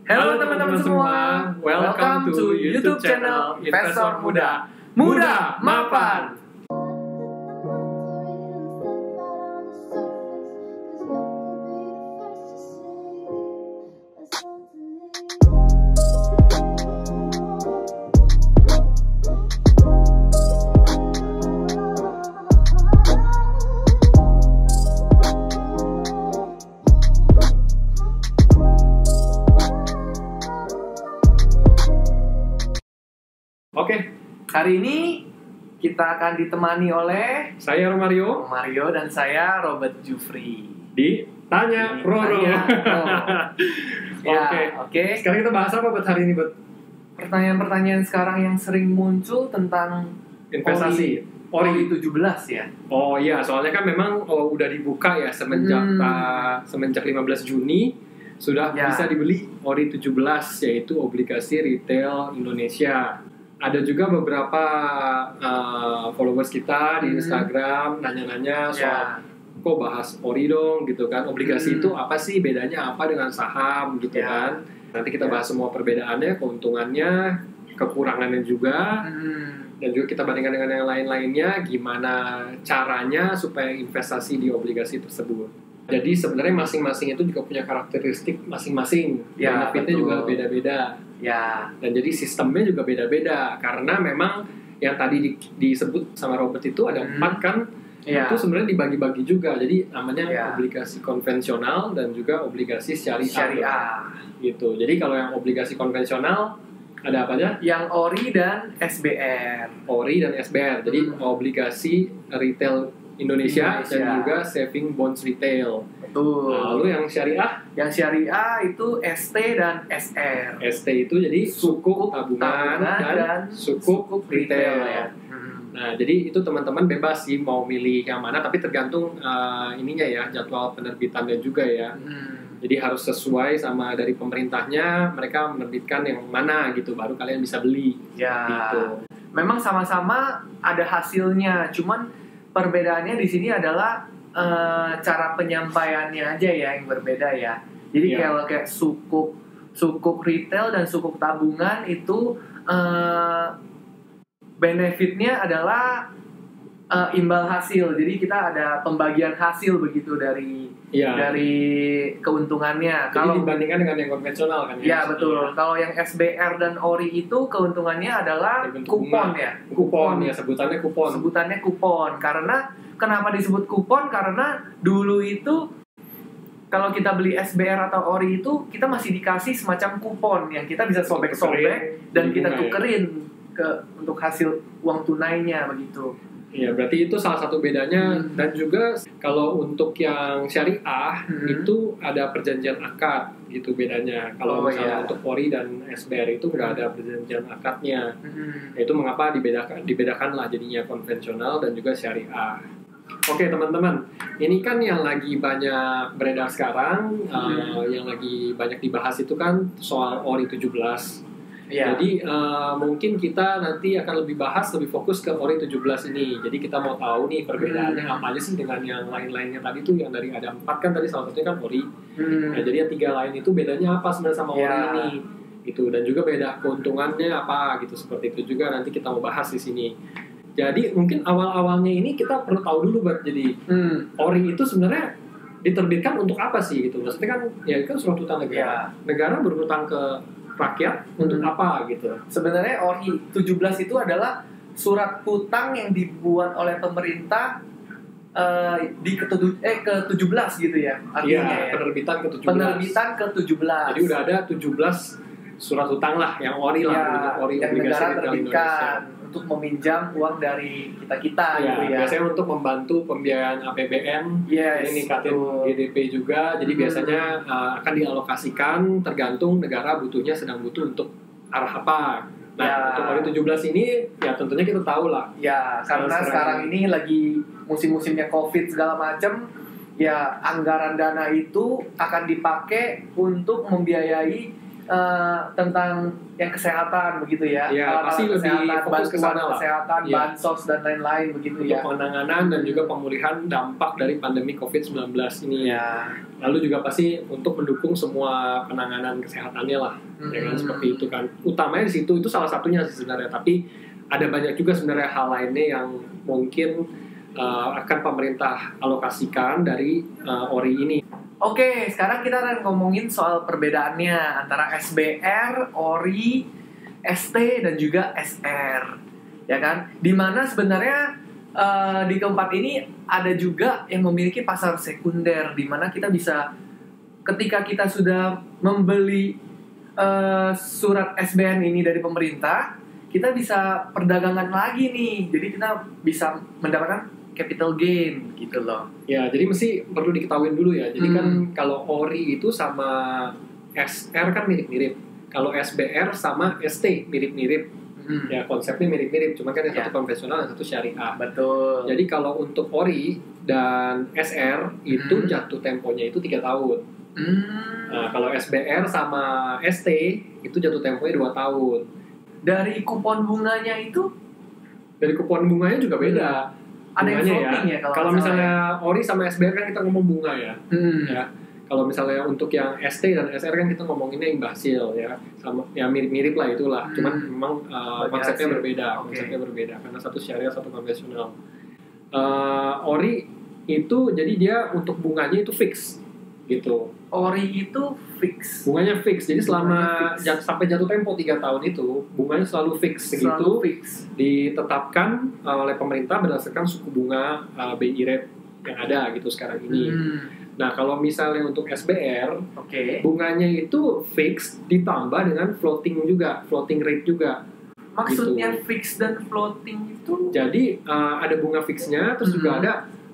Halo teman-teman semua, welcome to YouTube channel Investor Muda. Muda Mapan. Oke, Hari ini kita akan ditemani oleh saya Romario Mario dan saya Robert Jufri di Tanya Roro. Oke. Sekarang kita bahas apa buat hari ini, buat Pertanyaan-pertanyaan sekarang yang sering muncul tentang investasi Ori 17 ya. Oh iya, soalnya kan memang udah dibuka ya semenjak 15 Juni sudah bisa dibeli Ori 17, yaitu obligasi retail Indonesia. Ada juga beberapa followers kita di Instagram nanya-nanya soal kok bahas Ori dong gitu kan. Obligasi itu apa sih, bedanya apa dengan saham gitu kan. Nanti kita bahas semua perbedaannya, keuntungannya, kekurangannya juga. Dan juga kita bandingkan dengan yang lain-lainnya, gimana caranya supaya investasi di obligasi tersebut. Jadi sebenarnya masing-masing itu juga punya karakteristik masing-masing. Benefitnya juga beda-beda. Ya. Dan jadi sistemnya juga beda-beda. Karena memang yang tadi disebut sama Robert itu ada 4 kan. Itu sebenarnya dibagi-bagi juga. Jadi namanya obligasi konvensional dan juga obligasi syariah. Gitu. Jadi kalau yang obligasi konvensional ada apa aja? Yang Ori dan SBR. Ori dan SBR. Jadi obligasi retail Indonesia dan juga saving bonds retail. Betul. Lalu yang syariah? Yang syariah itu ST dan SR. ST itu jadi sukuk tabungan dan sukuk retail. Nah, jadi itu teman-teman bebas sih mau milih yang mana, tapi tergantung ininya ya, jadwal penerbitannya juga ya. Jadi harus sesuai sama dari pemerintahnya, mereka menerbitkan yang mana gitu, baru kalian bisa beli. Gitu. Memang sama-sama ada hasilnya, cuman perbedaannya di sini adalah cara penyampaiannya aja ya yang berbeda ya. Jadi kalau kayak sukuk retail dan sukuk tabungan itu benefitnya adalah imbal hasil. Jadi kita ada pembagian hasil begitu dari keuntungannya. Kalau dibandingkan dengan yang konvensional kan ya. Ya betul. Kalau yang SBR dan Ori itu keuntungannya adalah kupon ya. Kupon ya, sebutannya kupon. Sebutannya kupon. Karena kenapa disebut kupon? Karena dulu itu kalau kita beli SBR atau Ori itu kita masih dikasih semacam kupon yang kita bisa sobek-sobek dan kita tukerin untuk hasil uang tunainya begitu. Iya, berarti itu salah satu bedanya. Dan juga kalau untuk yang syariah itu ada perjanjian akad gitu bedanya. Kalau misalnya untuk Ori dan SBR itu nggak ada perjanjian akadnya. Itu mengapa dibedakan lah jadinya konvensional dan juga syariah. Oke teman-teman, ini kan yang lagi banyak beredar sekarang, yang lagi banyak dibahas itu kan soal Ori 17. Jadi mungkin kita nanti akan lebih fokus ke Ori 17 ini. Jadi kita mau tahu nih perbedaannya apa aja sih dengan yang lain-lainnya tadi tuh, yang dari ada 4 kan tadi, salah satunya kan Ori. Nah, jadi yang 3 lain itu bedanya apa sebenarnya sama Ori ini? Gitu. Dan juga beda keuntungannya apa gitu, seperti itu juga nanti kita mau bahas di sini. Jadi mungkin awal-awalnya ini kita perlu tahu dulu, Bert. Jadi Ori itu sebenarnya diterbitkan untuk apa sih gitu? Maksudnya kan ya itu kan surat utang negara. Negara berutang ke rakyat untuk apa gitu. Sebenarnya Ori 17 itu adalah surat hutang yang dibuat oleh pemerintah ke-17 gitu ya. Artinya penerbitan ke-17. Penerbitan ke-17. Jadi udah ada 17 surat hutang lah yang Ori lah, Ori yang obligasi negara retail terbitkan untuk meminjam uang dari kita gitu ya. Biasanya untuk membantu pembiayaan APBN, ini ningkatin GDP juga. Jadi biasanya akan dialokasikan tergantung negara sedang butuh untuk arah apa. Nah, untuk Ori 17 ini ya tentunya kita tahu lah. Ya, karena sekarang ini lagi musim-musimnya Covid segala macam, ya anggaran dana itu akan dipakai untuk membiayai tentang yang kesehatan begitu ya. Ya, pasti lebih fokus ke sana lah. Kesehatan, bansos dan lain-lain begitu untuk ya. penanganan dan juga pemulihan dampak dari pandemi COVID-19 ini. Ya. Lalu juga pasti untuk mendukung semua penanganan kesehatannya lah. Ya kan, seperti itu kan. Utamanya di situ, itu salah satunya sih sebenarnya. Tapi ada banyak juga sebenarnya hal lainnya yang mungkin akan pemerintah alokasikan dari ORI ini. Oke, sekarang kita akan ngomongin soal perbedaannya antara SBR, ORI, ST, dan juga SR. Ya kan? Dimana sebenarnya di keempat ini ada juga yang memiliki pasar sekunder, dimana kita bisa, ketika kita sudah membeli surat SBN ini dari pemerintah, kita bisa perdagangan lagi nih. Jadi kita bisa mendapatkan capital gain gitu loh. Ya, jadi mesti perlu diketahui dulu ya. Jadi kan kalau ORI itu sama SR kan mirip-mirip. Kalau SBR sama ST mirip-mirip. Ya, konsepnya mirip-mirip, cuma kan yang satu konvensional, yang satu syariah. Betul. Jadi kalau untuk ORI dan SR itu jatuh temponya itu 3 tahun. Nah, kalau SBR sama ST itu jatuh temponya 2 tahun. Dari kupon bunganya itu? Dari kupon bunganya juga beda. Ada yang floating ya kalau misalnya ORI sama SBR kan kita ngomong bunga ya. Ya. Kalau misalnya untuk yang ST dan SR kan kita ngomonginnya imbal hasil ya. Sama ya mirip-mirip lah itulah. Cuman memang konsepnya berbeda, konsepnya berbeda karena satu syariah satu konvensional. ORI itu jadi dia untuk bunganya itu fix gitu. ORI itu fix. Bunganya fix. Jadi selama sampai jatuh tempo 3 tahun itu bunganya selalu fix segitu. Ditetapkan oleh pemerintah berdasarkan suku bunga BI rate yang ada gitu sekarang ini. Nah, kalau misalnya untuk SBR, bunganya itu fix ditambah dengan floating juga, floating rate juga. Maksudnya gitu. Fix dan floating itu? Jadi ada bunga fixnya, terus juga ada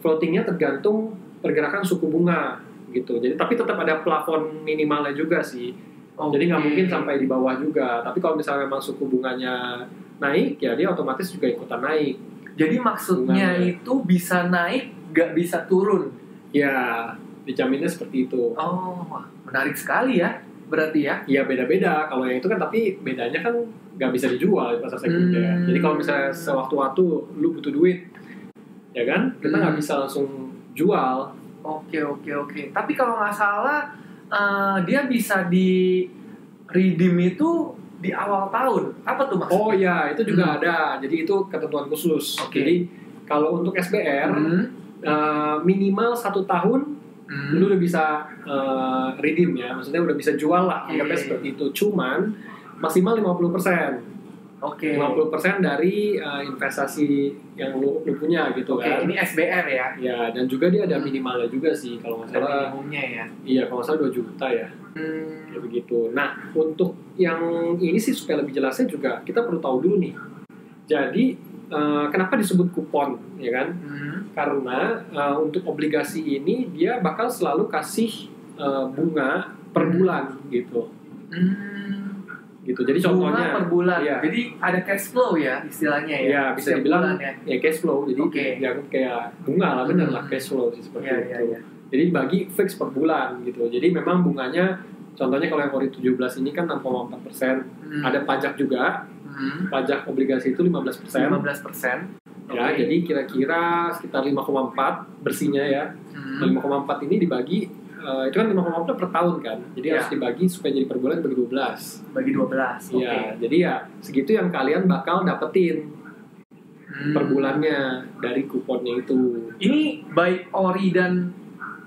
floatingnya tergantung pergerakan suku bunga gitu. Jadi tapi tetap ada plafon minimalnya juga sih. Jadi nggak mungkin sampai di bawah juga. Tapi kalau misalnya memang suku bunganya naik, ya dia otomatis juga ikutan naik. Jadi maksudnya bunganya itu bisa naik, nggak bisa turun? Ya, dijaminnya seperti itu. Oh, menarik sekali ya, berarti ya? Iya, beda-beda. Kalau yang itu kan, tapi bedanya kan nggak bisa dijual di pasar sekunder. Jadi kalau misalnya sewaktu-waktu lu butuh duit, ya kan, kita nggak bisa langsung jual. Oke. Tapi kalau nggak salah, dia bisa di redeem itu di awal tahun. Apa tuh maksudnya? Oh ya, itu juga ada. Jadi itu ketentuan khusus. Jadi kalau untuk SBR minimal 1 tahun lu udah bisa redeem ya. Maksudnya udah bisa jual lah. Anggapnya seperti itu. Cuman maksimal 50%. 50% dari investasi yang lu punya gitu kan. Ini SBR ya? Ya, dan juga dia ada minimalnya juga sih kalau nggak salah. Minimumnya ya? Iya, kalau nggak salah 2 juta ya. Kayak begitu. Nah, untuk yang ini sih supaya lebih jelasnya juga kita perlu tahu dulu nih. Jadi kenapa disebut kupon, ya kan? Karena untuk obligasi ini dia bakal selalu kasih bunga per bulan gitu. Gitu. Jadi contohnya bunga per bulan. Ya. Jadi ada cash flow ya istilahnya ya. Ya, bisa dibilang ya cash flow. Jadi kayak bunga lah, bener lah cash flow sih seperti itu. Ya. Jadi bagi fix per bulan gitu. Jadi memang bunganya, contohnya kalau yang ORI 17 ini kan 6,4%. Ada pajak juga. Pajak obligasi itu 15%. 15%. Ya, jadi kira-kira sekitar 5,4 bersihnya ya. 5,4 ini dibagi itu kan 5,4 per tahun kan. Jadi harus dibagi supaya jadi per bulan bagi 12. Bagi 12. Iya, jadi ya segitu yang kalian bakal dapetin per bulannya dari kuponnya itu. Ini baik ORI dan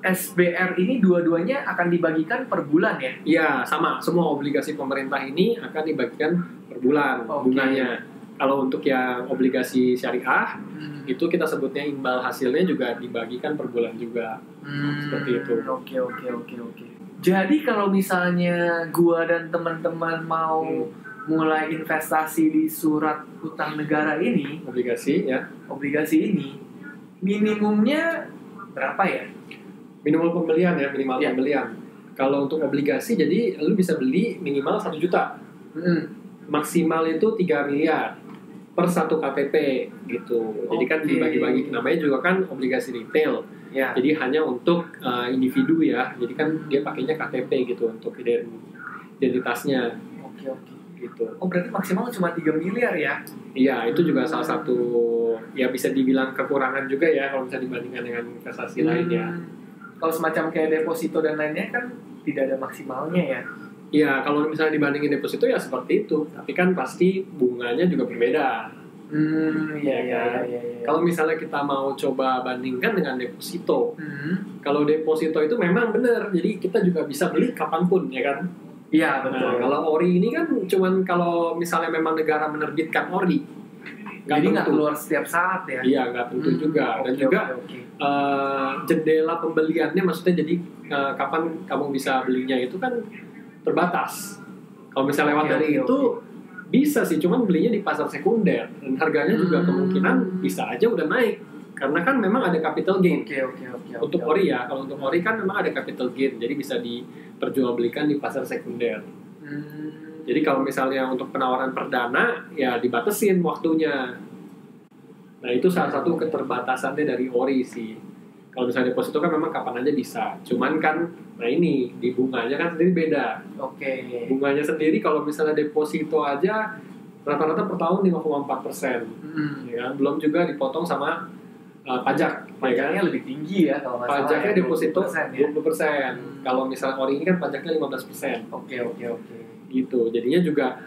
SBR ini dua-duanya akan dibagikan per bulan ya? Iya, sama. Semua obligasi pemerintah ini akan dibagikan per bulan bunganya. Kalau untuk yang obligasi syariah, itu kita sebutnya imbal hasilnya juga dibagikan per bulan juga. Seperti itu. Oke. Jadi kalau misalnya gua dan teman-teman mau mulai investasi di surat utang negara ini, obligasi ini, minimumnya berapa ya? Minimal pembelian. Kalau untuk obligasi, jadi lu bisa beli minimal 1 juta. Maksimal itu 3 miliar per 1 KTP gitu. Jadi kan dibagi-bagi, namanya juga kan obligasi retail. Jadi hanya untuk individu ya. Jadi kan dia pakainya KTP gitu untuk identitasnya. Oke. Gitu. Oh berarti maksimal cuma 3 miliar ya? Iya, itu juga salah satu ya bisa dibilang kekurangan juga ya kalau bisa dibandingkan dengan investasi lainnya. Kalau semacam kayak deposito dan lainnya kan tidak ada maksimalnya ya? Iya, kalau misalnya dibandingin deposito ya seperti itu, tapi kan pasti bunganya juga berbeda. Iya. Kalau misalnya kita mau coba bandingkan dengan deposito, kalau deposito itu memang benar, jadi kita juga bisa beli kapanpun, ya kan? Iya betul. Nah, kalau ori ini kan cuman kalau misalnya memang negara menerbitkan ori, jadi nggak keluar setiap saat ya? Iya, nggak tentu juga. Dan juga jendela pembeliannya, maksudnya jadi kapan kamu bisa belinya itu kan terbatas. Kalau misalnya lewat dari itu bisa sih, cuman belinya di pasar sekunder dan harganya juga kemungkinan bisa aja udah naik karena kan memang ada capital gain. Untuk ori ya, kalau untuk ori kan memang ada capital gain, jadi bisa diperjualbelikan di pasar sekunder. Jadi kalau misalnya untuk penawaran perdana ya dibatasin waktunya. Nah itu salah satu keterbatasannya dari ori sih. Kalau misalnya deposito kan memang kapan aja bisa. Cuman kan, nah ini di bunganya kan sendiri beda. Bunganya sendiri kalau misalnya deposito aja rata-rata per tahun 5,4%. Ya kan? Belum juga dipotong sama pajak. Pajaknya lebih tinggi ya kalau masalah. Pajaknya deposito 20%. Kalau misalnya ori ini kan pajaknya 15%. Oke. Gitu. Jadinya juga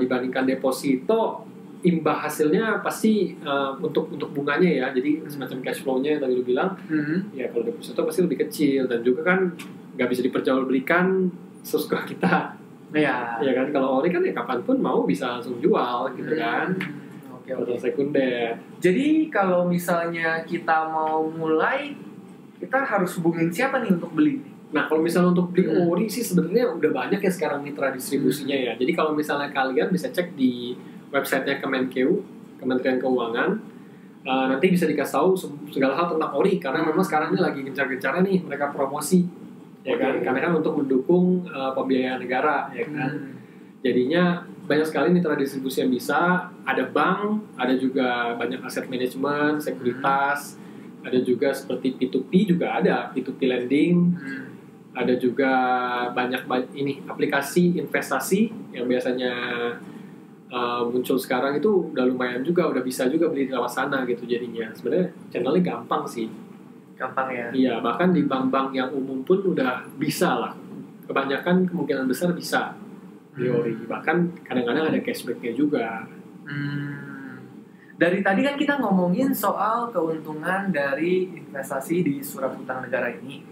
dibandingkan deposito, imbah hasilnya pasti untuk bunganya ya, jadi semacam cash flow-nya yang tadi lu bilang, ya kalau deposito pasti lebih kecil dan juga kan nggak bisa diperjualbelikan sesuka kita. Ya kan, kalau ori kan ya kapanpun mau bisa langsung jual gitu kan. Oke. Sekunder. Jadi kalau misalnya kita mau mulai, kita harus hubungin siapa nih untuk beli? Nah kalau misalnya untuk beli ori sih sebenarnya udah banyak ya sekarang mitra distribusinya ya. Jadi kalau misalnya kalian bisa cek di websitenya Kemenkeu, Kementerian Keuangan, nanti bisa dikasih tahu segala hal tentang ori karena memang sekarang ini lagi gencar-gencarnya nih mereka promosi, ya kan? Karena kan untuk mendukung pembiayaan negara, ya kan? Jadinya banyak sekali mitra distribusi yang bisa, ada bank, ada juga banyak aset manajemen, sekuritas, ada juga seperti P2P juga ada, P2P lending, ada juga banyak ini aplikasi investasi yang biasanya muncul sekarang itu udah lumayan juga, udah bisa juga beli lewat sana gitu jadinya. Sebenarnya channelnya gampang sih. Gampang ya? Iya, bahkan di bank-bank yang umum pun udah bisa lah. Kebanyakan kemungkinan besar bisa di ori. Bahkan kadang-kadang ada cashbacknya juga. Dari tadi kan kita ngomongin soal keuntungan dari investasi di surat utang negara ini.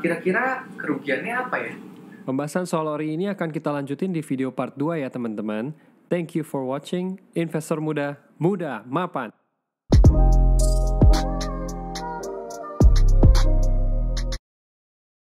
Kira-kira kerugiannya apa ya? Pembahasan soal ori ini akan kita lanjutin di video part 2 ya teman-teman. Thank you for watching. Investor muda, muda mapan.